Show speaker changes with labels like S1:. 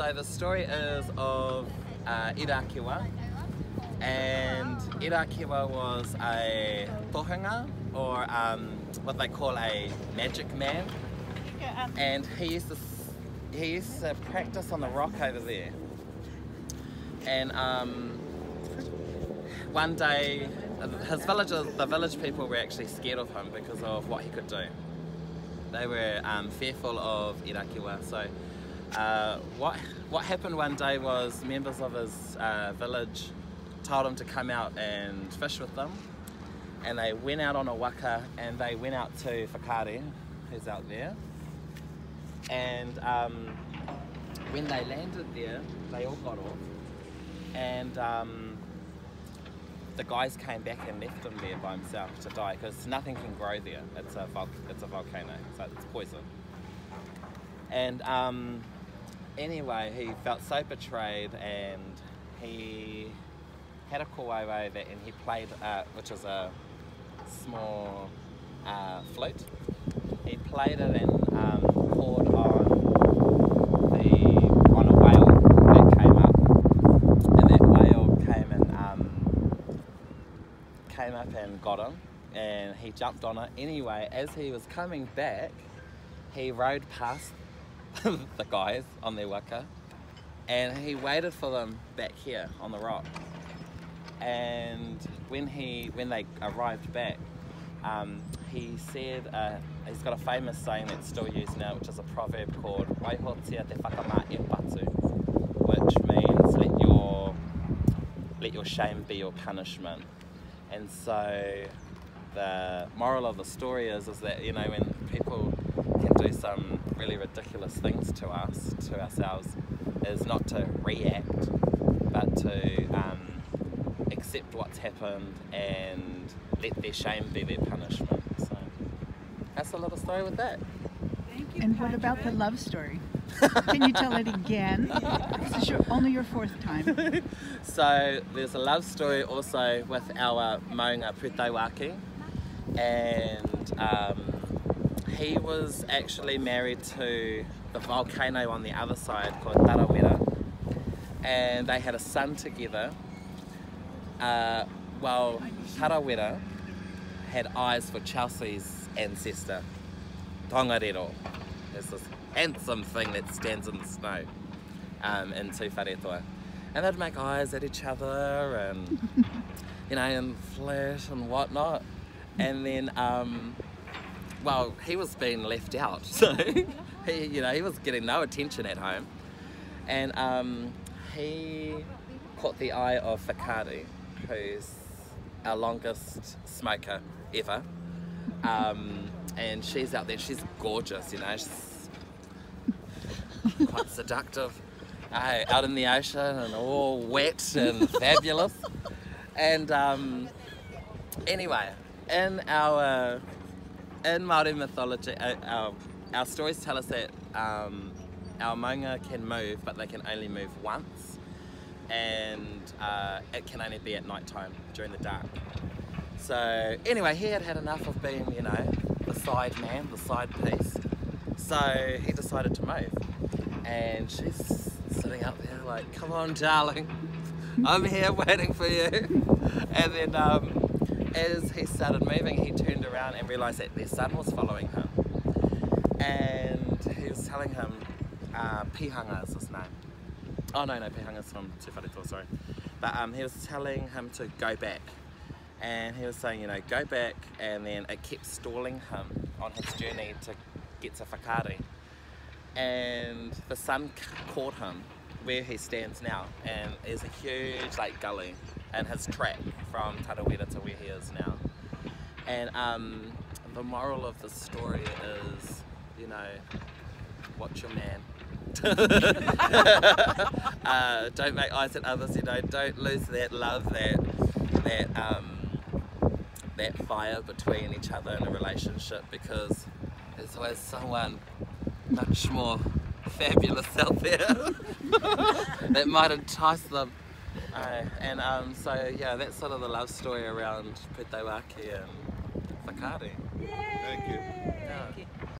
S1: So the story is of Irakiwa, and Irakiwa was a tohunga, or what they call a magic man, and he used to practice on the rock over there. And one day the village people were actually scared of him because of what he could do. They were fearful of Irakiwa. So what happened one day was members of his village told him to come out and fish with them, and they went out on a waka, and they went out to Whakatane, who's out there, and when they landed there they all got off, and the guys came back and left him there by himself to die, because nothing can grow there. It's a volcano, so it's poison. And anyway, he felt so betrayed, and he had a kōwaewae that, and he played, which is a small flute. He played it and poured on a whale that came up, and that whale came up and got him, and he jumped on it. Anyway, as he was coming back, he rode past the guys on their waka, and he waited for them back here on the rock. And when they arrived back, he said, he's got a famous saying that's still used now, which is a proverb called "Waihotia te whakamā e patu," which means let your shame be your punishment. And so the moral of the story is that, you know, when people can do some really ridiculous things to ourselves, is not to react, but to accept what's happened and let their shame be their punishment. So that's a little story with that.
S2: Thank you.
S3: And what about the love story? Can you tell it again? This is only your fourth time.
S1: So there's a love story also with our maunga Pūtaiwaki, and he was actually married to the volcano on the other side called Tarawera, and they had a son together. Well, Tarawera had eyes for Chelsea's ancestor, Tongariro. There's this handsome thing that stands in the snow in Tūwharetoa. And they'd make eyes at each other and, you know, and flirt and whatnot. And then, well, he was being left out, so he was getting no attention at home. And he caught the eye of Whakatane, who's our longest smoker ever. And she's out there, she's gorgeous, you know, she's quite seductive, out in the ocean and all wet and fabulous. And anyway, in Māori mythology, our stories tell us that our maunga can move, but they can only move once, and it can only be at night time, during the dark. So anyway, he had enough of being, you know, the side man, the side piece, so he decided to move. And she's sitting up there like, come on darling, I'm here waiting for you. And then as he started moving, he turned around and realised that their son was following him, and he was telling him, Pihanga is his name. Oh no, Pihanga's from Tūwharetoa, sorry. But he was telling him to go back, and he was saying, you know, go back, and then it kept stalling him on his journey to get to Whakatane. And the sun caught him where he stands now, and there's a huge like gully in his track from Tarawera to where he is now. And the moral of the story is, you know, watch your man. Don't make eyes at others, you know, don't lose that love, that fire between each other in a relationship, because there's always someone much more fabulous out there that might entice them. And so yeah, that's sort of the love story around Pūtaiwaki and Whakatane.
S2: Yay!
S4: Thank you.
S1: Yeah.